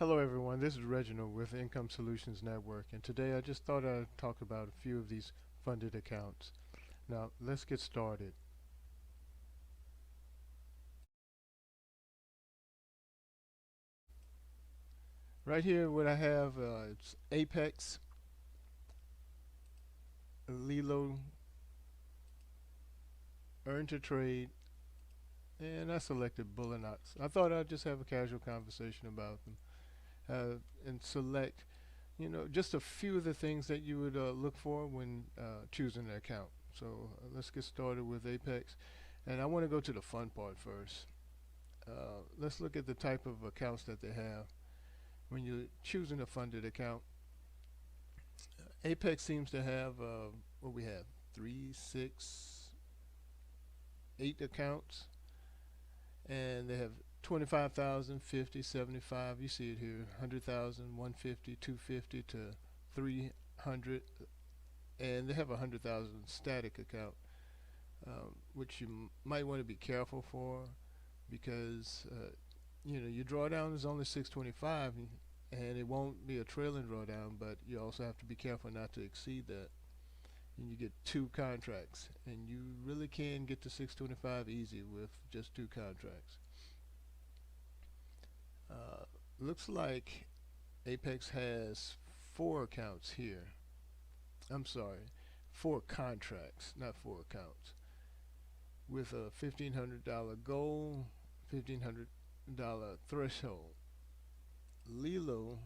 Hello everyone, this is Reginald with Income Solutions Network, and today I just thought I'd talk about a few of these funded accounts. Now let's get started. Right here what I have, it's Apex, Leeloo, Earn to Trade, and I selected Bulenox. I thought I'd just have a casual conversation about them and select, just a few of the things that you would look for when choosing an account. So let's get started with Apex, and I want to go to the fun part first. Let's look at the type of accounts that they have. When you're choosing a funded account, Apex seems to have what we have: three, six, 8 accounts, and they have 25,000, 50, 75. You see it here: 100,000, 150, 250 to 300, and they have a 100,000 static account, which you might want to be careful for because your drawdown is only 625, and it won't be a trailing drawdown, but you also have to be careful not to exceed that. And you get 2 contracts, and you really can get to 625 easy with just 2 contracts. Looks like Apex has 4 accounts here. I'm sorry, 4 contracts, not 4 accounts, with a $1,500 goal, $1,500 threshold. Leeloo,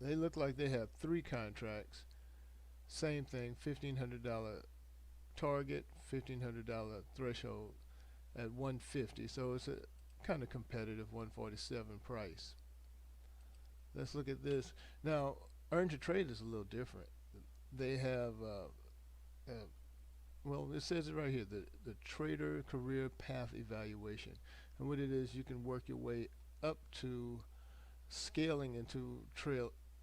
they look like they have 3 contracts. Same thing, $1,500 target, $1,500 threshold at 150. So it's a kind of competitive 147 price. Let's look at this. Now, Earn to Trade is a little different. They have, well, it says it right here, the Trader Career Path Evaluation. And what it is, you can work your way up to scaling into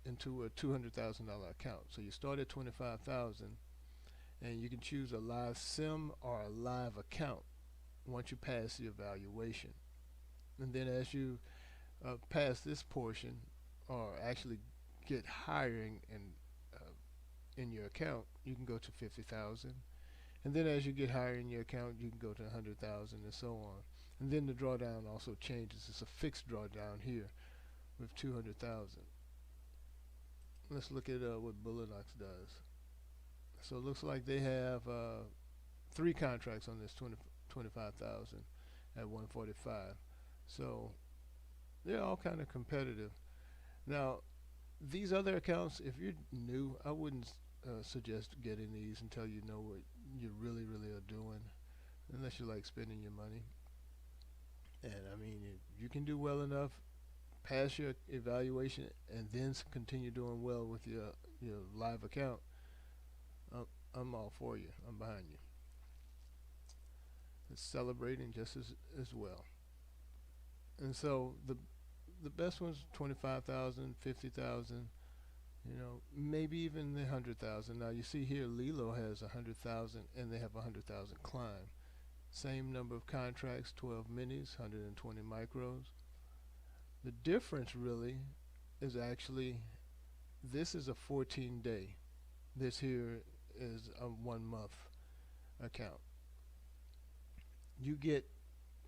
a $200,000 account. So you start at 25,000, and you can choose a live sim or a live account once you pass the evaluation. And then as you pass this portion, or actually get higher in your account, you can go to 50,000. And then as you get higher in your account, you can go to 100,000 and so on. And then the drawdown also changes. It's a fixed drawdown here with 200,000. Let's look at what Bulenox does. So it looks like they have 3 contracts on this 25,000 at 145. So they're all kind of competitive. Now, these other accounts, if you're new, I wouldn't suggest getting these until you know what you really are doing, unless you like spending your money. And I mean, if you can do well enough, pass your evaluation, and then continue doing well with your live account, I'm all for you. I'm behind you. It's celebrating just as well. And so the best ones, 25,000, 50,000, maybe even the 100,000. Now you see here, Leeloo has 100,000, and they have 100,000 climb. Same number of contracts, 12 minis, 120 micros. The difference really is actually, this is a 14-day. This here is a 1-month account. You get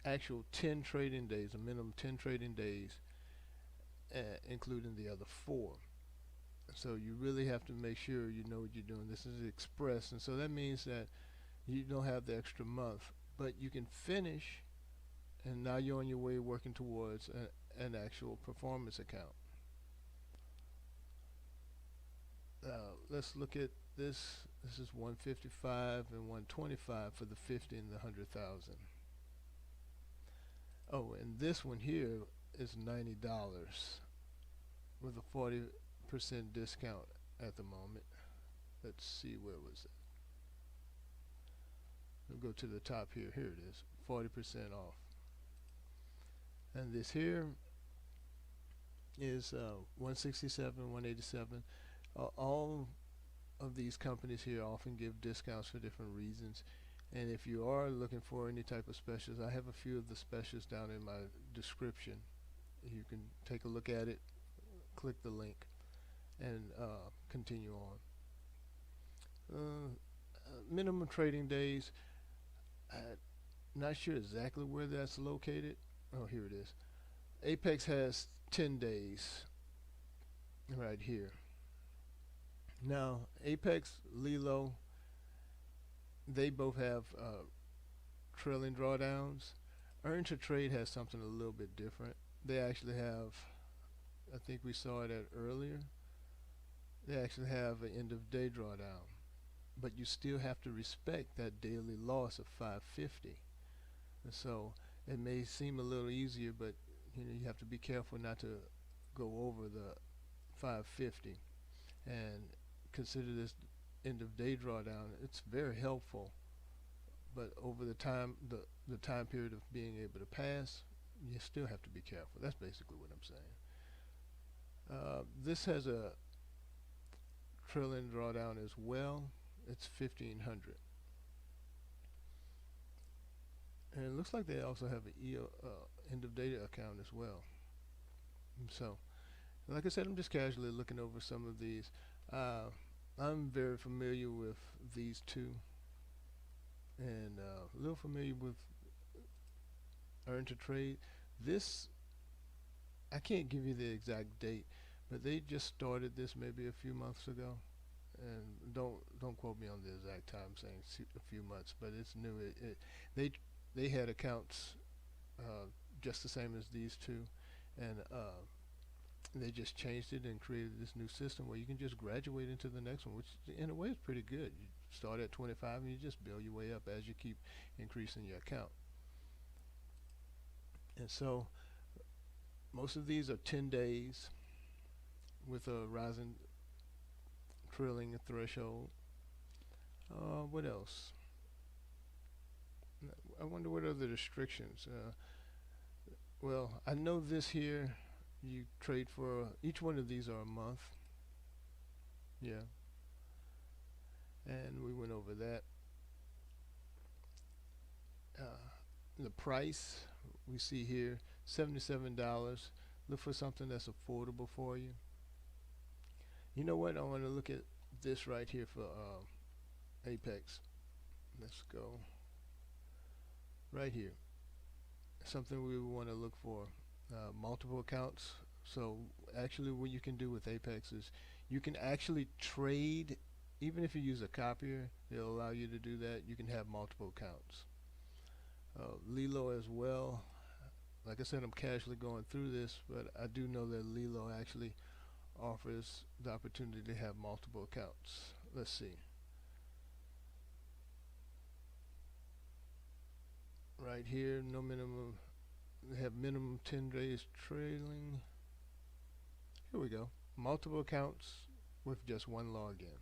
actual 10 trading days, a minimum 10 trading days, including the other 4. So you really have to make sure you know what you're doing. This is express, and so that means that you don't have the extra month, but you can finish, and now you're on your way working towards an actual performance account. Let's look at this. This is 155 and 125 for the 50 and the 100,000. Oh, and this one here is $90 with a 40% discount at the moment. Let's see, where was it? We'll go to the top here. Here it is, 40% off. And this here is 167, 187. All of these companies here often give discounts for different reasons. And if you are looking for any type of specials, I have a few of the specials down in my description. You can take a look at it, click the link, and continue on. Minimum trading days. I'm not sure exactly where that's located. Oh, here it is. Apex has 10 days right here. Now, Apex, Leeloo, they both have trailing drawdowns. Earn to Trade has something a little bit different. They actually have, I think we saw it earlier, they actually have an end of day drawdown. But you still have to respect that daily loss of 550. And so it may seem a little easier, but you have to be careful not to go over the 550 and consider this end of day drawdown. It's very helpful, but over the time period of being able to pass, you still have to be careful. That's basically what I'm saying. This has a trailing drawdown as well. It's 1500, and it looks like they also have an end of day account as well. And so, like I said, I'm just casually looking over some of these. I'm very familiar with these two, and a little familiar with Earn to Trade. This, I can't give you the exact date, but they just started this maybe a few months ago. And don't quote me on the exact time, saying a few months, but it's new. They had accounts just the same as these two, and they just changed it and created this new system where you can just graduate into the next one, which in a way is pretty good. You start at 25 and you just build your way up as you keep increasing your account. And so most of these are 10 days with a rising trailing threshold. What else? I wonder what other restrictions. Well, I know this here, you trade for, each one of these are a month. Yeah. And we went over that. The price we see here, $77. Look for something that's affordable for you. You know what? I want to look at this right here for Apex. Let's go right here. Something we want to look for. Multiple accounts. So actually what you can do with Apex is you can actually trade, even if you use a copier, they'll allow you to do that. You can have multiple accounts. Leeloo as well. Like I said, I'm casually going through this, but I do know that Leeloo actually offers the opportunity to have multiple accounts. Let's see. Right here, no minimum. They have minimum 10 days trailing. Here we go. Multiple accounts with just one login.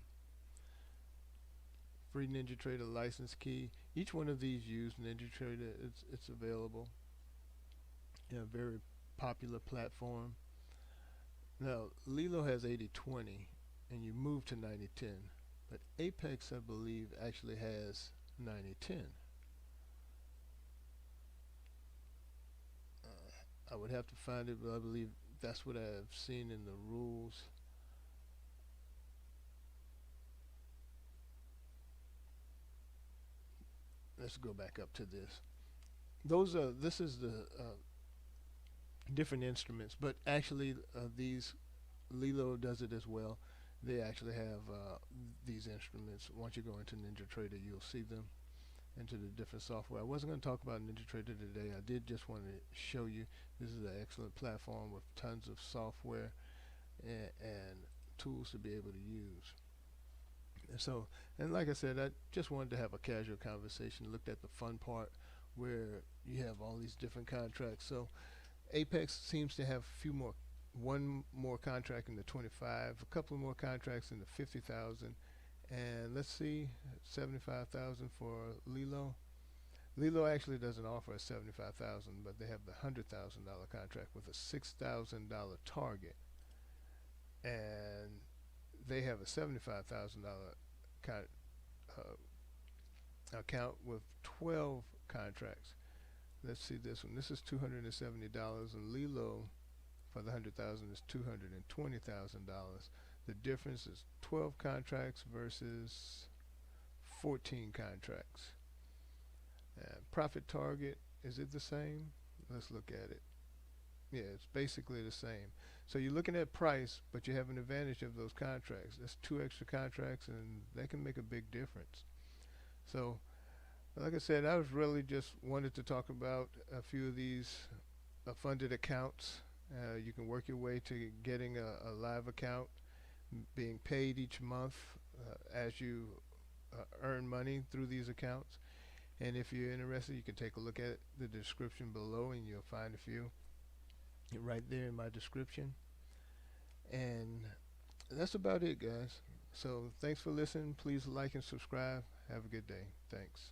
Free NinjaTrader license key. Each one of these use NinjaTrader. It's available. Yeah, very popular platform. Now, Leeloo has 80/20, and you move to 90/10. But Apex, I believe, actually has 90/10. I would have to find it, but I believe that's what I've seen in the rules. Let's go back up to this. This is the different instruments, but actually these Leeloo does it as well. They actually have these instruments. Once you go into NinjaTrader, you'll see them into the different software. I wasn't going to talk about NinjaTrader today. I did just want to show you this is an excellent platform with tons of software and tools to be able to use. And so, and like I said, I just wanted to have a casual conversation, looked at the fun part where you have all these different contracts. So Apex seems to have one more contract in the 25, a couple of more contracts in the 50,000, and let's see, 75,000 for Leeloo. Leeloo actually doesn't offer a 75,000, but they have the $100,000 contract with a $6,000 target, and they have a $75,000 account with 12 contracts. Let's see this one. This is $270, and Leeloo for the 100,000 is $220,000. The difference is 12 contracts versus 14 contracts. Profit target, is it the same? Let's look at it. Yeah, it's basically the same. So you're looking at price, but you have an advantage of those contracts. That's 2 extra contracts, and that can make a big difference. So, like I said, I was really just wanted to talk about a few of these funded accounts. You can work your way to getting a live account, being paid each month as you earn money through these accounts. And if you're interested, you can take a look at the description below, and you'll find a few right there in my description. And that's about it, guys. So thanks for listening. Please like and subscribe. Have a good day. Thanks.